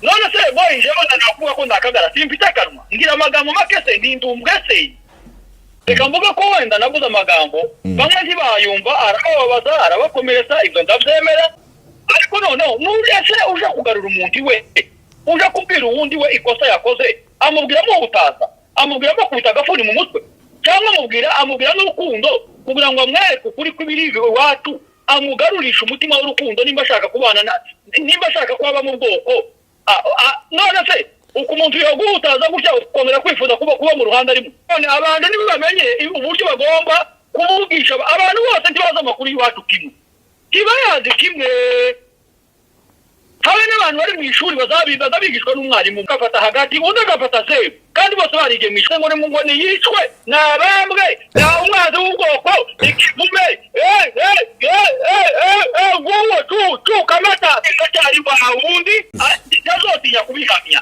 none se boy nje bana nakuvuga ko ndakagara simpita kanwa ngira amagambo makese ndindumbwese reka mvuga ko wenda nabuze amagambo bamwe ntibayumva arababaza arabakomeretsa ibyo ndavyemera ariko none nurese uje kugarura umuntu we uje kubwira uwundi we ikosa yakoze amubwiramo utaza amubwiramo kubita gafuni mu mutwe cyangwa amubwira n'urukundo kugira ngo amwereke ukuri kw'ibiriwe watu amugarurisha umutima w'urukundo nimba ashaka kubana nimba ashaka kuba mu bwoko none se uko umuntu yogutaza gutya ukomera kwifuza kuba mu ruhande arimo none abantu nibo bamenye uburyo bagomba kuvugisha abantu bose ntibaza amakuru y'iwacu kimwe kibayazi kimwe habe n'abantu bari mu ishuri bazabigishwa n'umwarimu gafata hagati undi agafata se kandi bose barige mu ishuri ngo ni yicwe nabambwe na umwazi w'ubwoko ikivume wowe kamata cyari bahawundi yazotinya kubihamya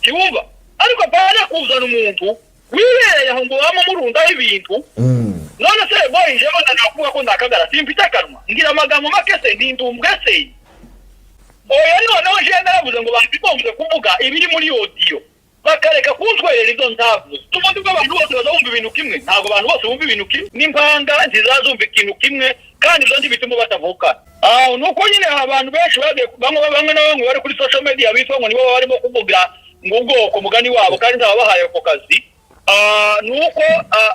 kiwumva ariko bana kuzana umuntu wibereye aho ngo wamurundaho ibintu none se boy nje bana nakuvuga ko ndakagara simpita kanwa ngira amagambo makese ndindumbwese oya noneho je naravuze ngo bambigombe kuvuga ibiri muri audio bakareka kuntwerera izo ntavu tumundi ko abantu bose bazumva ibintu kimwe ntago abantu bose bumva ibintu kimwe n'impanga ntizazumva ikintu kimwe kandi ibyo bituma batavuka nuko nyine abantu benshi bamwe na bamwe bari kuri social media bitwa ngo nibo barimo kuvuga ngo ubwoko mugani wabo kandi ndabahaye ko kazi nuko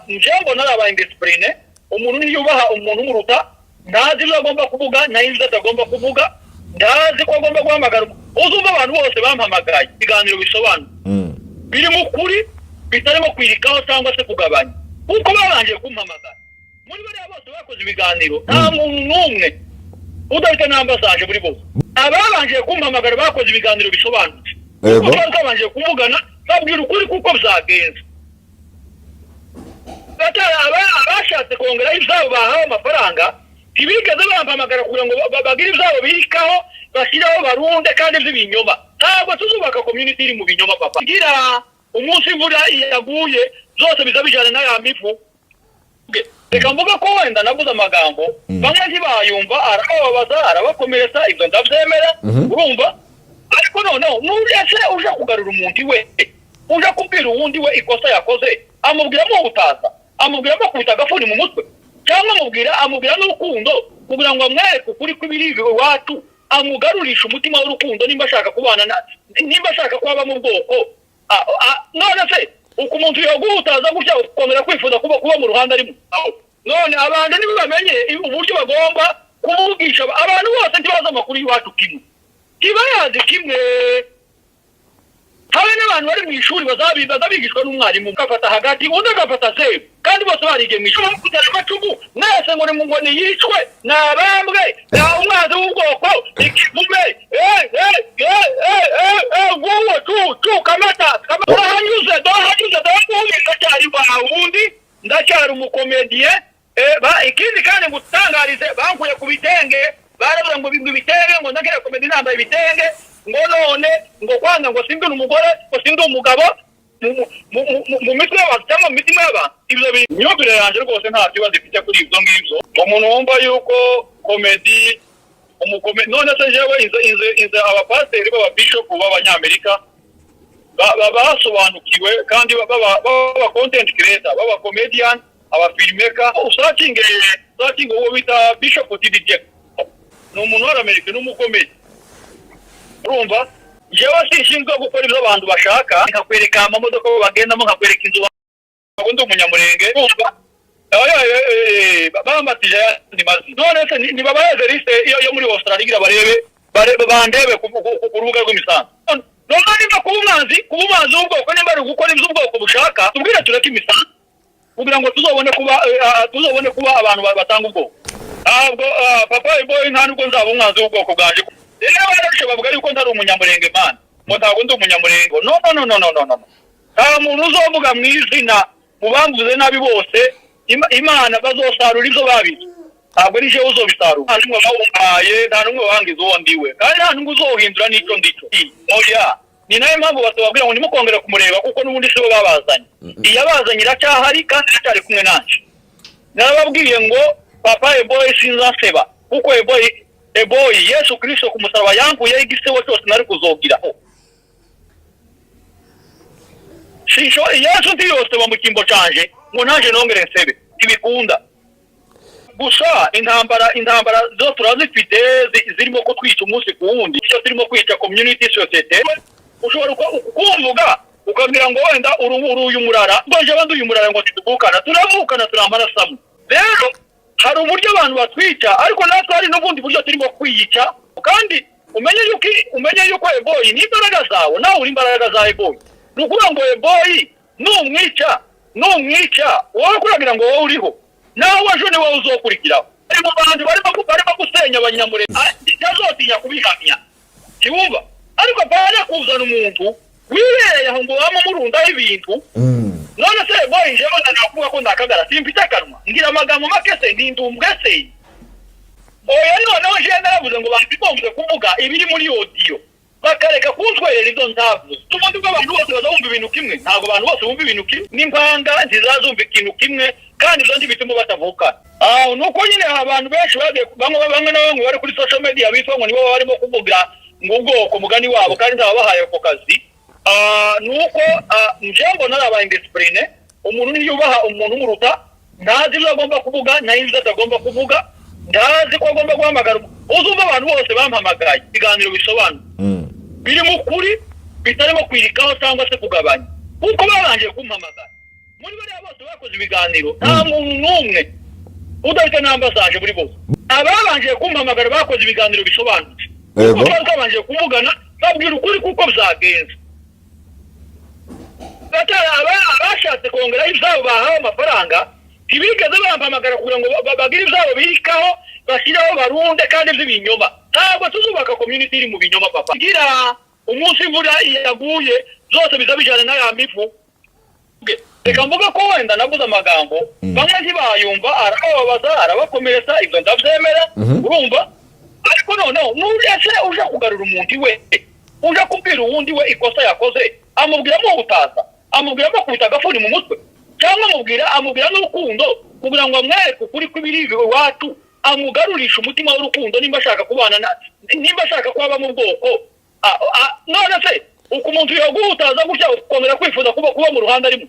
njengo naraba indiscipline umuntu niyubaha umuntu muruta ndazi ibyo agomba kuvuga nayo ibyo atagomba kuvuga ndazi ko agomba guhamagara uzumva abantu bose bampamagaye ibiganiro bisobanura biri mu kuri bitarimo kwirikaho cyangwa se kugabanya kuko babanje kumpamagara muri bariya bose bakoze ibiganiro nta muntu n'umwe udafite n'ambasaje muri bose ababanje kumpamagara bakoze ibiganiro bisobanutse kuko babanje kuvugana babwira ukuri kuko byagenze abashatse kongera ibyabo bahawe amafaranga ntibigeze bampamagara kugira ngo bagire ibyabo birikaho bashyiraho barunde kandi by'ibinyoma ntabwo tuzubaka community iri mu binyoma papa ngira umunsi imvura yaguye zose bizabijana na ya mifu reka mvuga ko wenda nabuze amagambo bamwe ntibayumva arababaza arabakomeretsa ibyo ndavyemera urumva ariko none nurese uje kugarura umuntu we uje kubwira uwundi we ikosa yakoze amubwiramo utaza amubwiramo kubita gafuni mu mutwe cyangwa amubwira n'urukundo kugira ngo amwereke ukuri kw'ibiriwe watu amugarurisha umutima w'urukundo nimba ashaka kubana nimba ashaka kuba mu bwoko none se uko umuntu yogutaza gutya ukomera kwifuza kuba mu ruhande arimo none abantu nibo bamenye uburyo bagomba kuvugisha abantu bose ntibaza amakuru y'iwacu kimwe kibayazi kimwe habe n'abantu bari mu ishuri bazabigishwa n'umwarimu gafata hagati undi agafata se kandi bose barige mu ishuri kugera amacumu mwese ngo ni yicwe nabambwe na umwazi w'ubwoko ikivume wowe kamata dohanyuze cyari bahawundi ndacyari umukomediye ikindi kandi ngutangarize bankuye ku bitenge baravuga ngo ibitenge ngo ndakira komedi nambaye ibitenge ngo none ngo kwanga ngo simbi n'umugore ngo simbi umugabo mu mitwe y'abantu cyangwa mu mitima y'abantu ibyo imyumvire yanjye rwose nta kibazo ifite kuri ibyo ngibyo umuntu wumva yuko komedi none se jewe inze abapasiteri b'ababishopu b'abanyamerika basobanukiwe kandi baba content creator baba comedian aba filmmaker usakinge uwo bita Bishop TDJ ni umuntu w'Amerika n'umukomedi urumva jewe sishinzwe gukora ibyo abantu bashaka nkakwereka amamodoka bagendamo nkakwereka inzu bagundi umunyamurenge urumva bamatije ni mazi none se ni babaze liste yo muri Australia barebe bandebe ku rubuga rw'imisanzu none niba kuba umwanzi w'ubwoko nimba ari gukora ibyo ubwoko bushaka tubwire tureke imisanzu kugira ngo tuzobone kuba abantu batanga ubwoko ntabwo papa boy nta nubwo nzaba umwanzi w'ubwoko bwanje rero barashe bavuga yuko ntari umunyamurenge man ngo ntabwo ndi umunyamurenge no nta muntu uzovuga mu izina mu bamvuze nabi bose imana bazosarura ibyo babize ntabwo ari jewe uzobisarura nta n'umwe bawumpaye nta n'umwe wangiza uwo ndiwe kandi nta n'umwe uzohindura n'icyo ndico oya ni nayo mpamvu batubabwira ngo nimukongera kumureba kuko n'ubundi sibo babazanye iyabazanye iracyahari kandi iracyari kumwe nanje narababwiye ngo papa eboy sinzaseba kuko eboy Yesu Kristo ku musaraba yankuye igiseho cyose nari kuzogiraho shisho yesu ndiyose bamukimbo canje ngo naje nongere nsebe ibikunda gusa intambara zo turazifite zirimo ko twica umunsi ku wundi cyo turimo kwica community society ushobora kuvuga ukabwira ngo wenda uyu murara ngoje abandi uyu murara ngo tudukana turavukana turamara samu rero hari uburyo abantu batwica ariko natwe hari n'ubundi buryo turimo kwiyica kandi umenye yuko eboyi ni imbaraga zawe nawe uri imbaraga za eboyi nukuvuga ngo eboyi numwica wowe kuragira ngo wowe uriho nawe waje ni wowe uzokurikiraho mu bantu barimo gusenya abanyamurenge ntazotinya kubihamya kiwumva ariko bana kuzana umuntu wibereye aho ngo wamurundaho ibintu none se eboyi nje bana nakuvuga ko ndakagara simfite akanwa ngira amagambo make se ndindumbwe se oya noneho je naravuze ngo bambigombe kuvuga ibiri muri audio bakareka kuntwerera izo nzavuze tuvuze ko abantu bose bazumva ibintu kimwe ntago abantu bose bumva ibintu kimwe n'impanga ntizazumva ikintu kimwe kandi izo ndi bituma batavuka nuko nyine abantu benshi bamwe na bamwe bari kuri social media bitwa ngo nibo barimo kuvuga ngo ubwoko mugani wabo kandi ntababahaye ako kazi nuko njembo naraba indiscipline umuntu niyubaha umuntu muruta ntazi ibyo agomba kuvuga n'ibyo atagomba kuvuga ndazi ko agomba guhamagara uzumva abantu bose bampamagaye ibiganiro bisobanura biri mu kuri bitarimo kwirikaho cyangwa se kugabanya kuko babanje kumpamagara muri bariya bose bakoze ibiganiro nta muntu n'umwe udafite n'ambasaje muri bose ababanje kumpamagara bakoze ibiganiro bisobanutse kuko babanje kuvugana babwira ukuri kuko byagenze abashatse kongera ibyabo bahawe amafaranga ntibigeze bampamagara kugira ngo bagire ibyabo birikaho bashyiraho barunde kandi by'ibinyoma ntabwo tuzubaka community iri mu binyoma papa ngira umunsi imvura yaguye zose bizabijana na ya mifu reka mvuga ko wenda navuze amagambo bamwe ntibayumva arababaza arabakomeretsa ibyo ndabyemera urumva ariko noneho nurese uje kugarura umuntu we uje kubwira uwundi we ikosa yakoze amubwiramo ubutaza amubwiramo kubita agafuni mu mutwe cyangwa amubwira n'urukundo kugira ngo amwereke ukuri kw'ibiri iwacu amugarurisha umutima w'urukundo nimba ashaka kubana nimba ashaka kuba mu bwoko none se uko umuntu yagutaza gutya ukongera kwifuza kuba mu ruhande arimo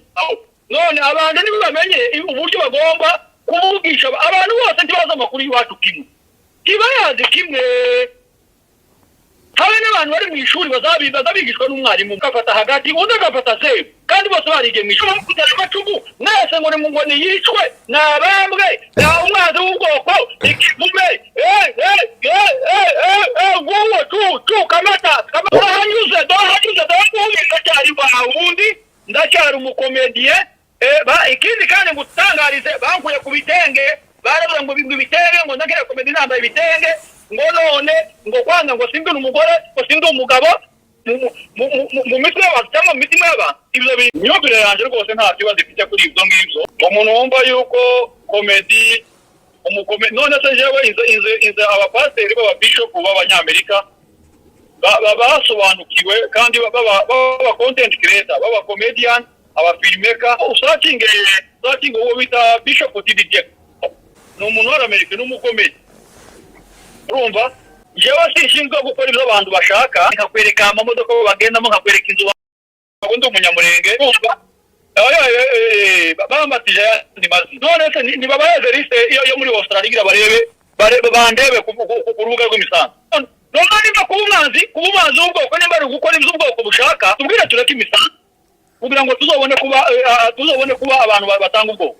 none abantu nibo bamenye uburyo bagomba kuvugisha abantu bose ntibaza amakuru y'iwacu kimwe kibayazi kimwe habe n'abantu bari mu ishuri bazabigishwa n'umwarimu gafata hagati undi agafata zeru kandi bose barigiye mu ishuri kugera amacumu mwese ngo ni ngoni yicwe nabambwe na umwanzi w'ubwoko ikivume wowe kamata hanyuze ndacyari ubundi ndacyari umukomediye ikindi kandi ngutangarize bankuye ku bitenge baravuga ngo ibitenge ngo ndagera komedi nambaye ibitenge ngo none ngo kwanga ngo sindi umugore ngo sindi umugabo mu mitwe y'abantu cyangwa mu mitima y'abantu ibyo imyumvire yanjye rwose nta kibazo ifite kuri ibyo ngibyo umuntu wumva yuko komedi none se jewe inze abapasiteri b'ababishopu b'abanyamerika basobanukiwe kandi baba content creator baba comedian abafilmmaker usakinge uwo bita Bishop TD Jack ni umuntu w'Amerika n'umukomedi urumva jewe sishinzwe gukora ibyo abantu bashaka nkakwereka amamodoka bagendamo nkakwereka inzu bagundi umunyamurenge urumva bamatije ni mazi none se ni babaye liste yo muri Australia igira barebe bandebe ku rubuga rw'imisanzu none niba kuba umwanzi w'ubwoko nimba ari gukora ibyo ubwoko bushaka tubwire tureke imisanzu kugira ngo tuzobone kuba abantu batanga ubwoko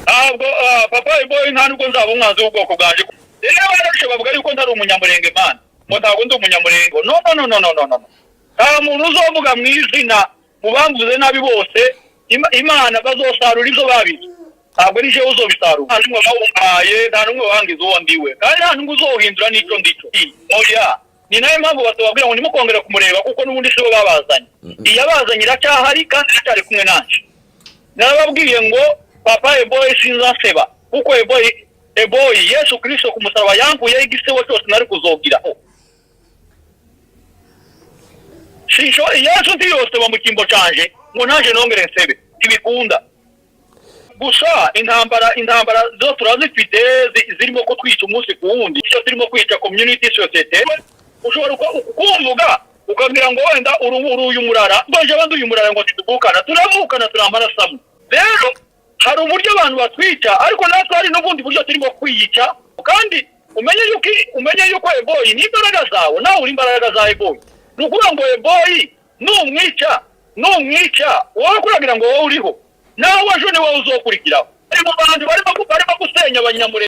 ntabwo papa iboyi nta nubwo nzaba umwanzi w'ubwoko bwanje rero barashe bavuga yuko ntari umunyamurenge man ngo ntabwo ndi umunyamurenge no nta muntu uzovuga mu izina mu bamvuze nabi bose imana bazosarura ibyo babize ntabwo ari jewe uzobisarura nta n'umwe bawumpaye nta n'umwe wangiza uwo ndiwe kandi nta n'umwe uzohindura n'icyo ndico oya ni nayo mpamvu batubabwira ngo nimukongere kumureba kuko n'ubundi sibo babazanye iyabazanye iracyahari kandi iracyari kumwe nanje narababwiye ngo papa eboyi sinzaseba kuko eboyi Yesu Kristo ku musaraba yankuyeho igisebo cyose nari kuzogiraho shisho Yesu ndiyose bamukimbo canje ngo naje nongere nsebe ibikunda gusa intambara zo turazifite zirimo ko twica umunsi ku wundi icyo turimo kwica community society ushobora kuvuga ukagira ngo wenda uyu murara mbaje abandi uyu murara ngo tuvukana turavukana turamarasamwe rero hari uburyo abantu batwica ariko natwe hari n'ubundi buryo turimo kwiyica kandi umenye yuko eboyi ni imbaraga zawe nawe uri imbaraga za eboyi nukuvuga ngo eboyi numwica wowe kuragira ngo wowe uriho nawe ejo ni wowe uzokurikiraho ari mu bantu barimo gusenya abanyamurenge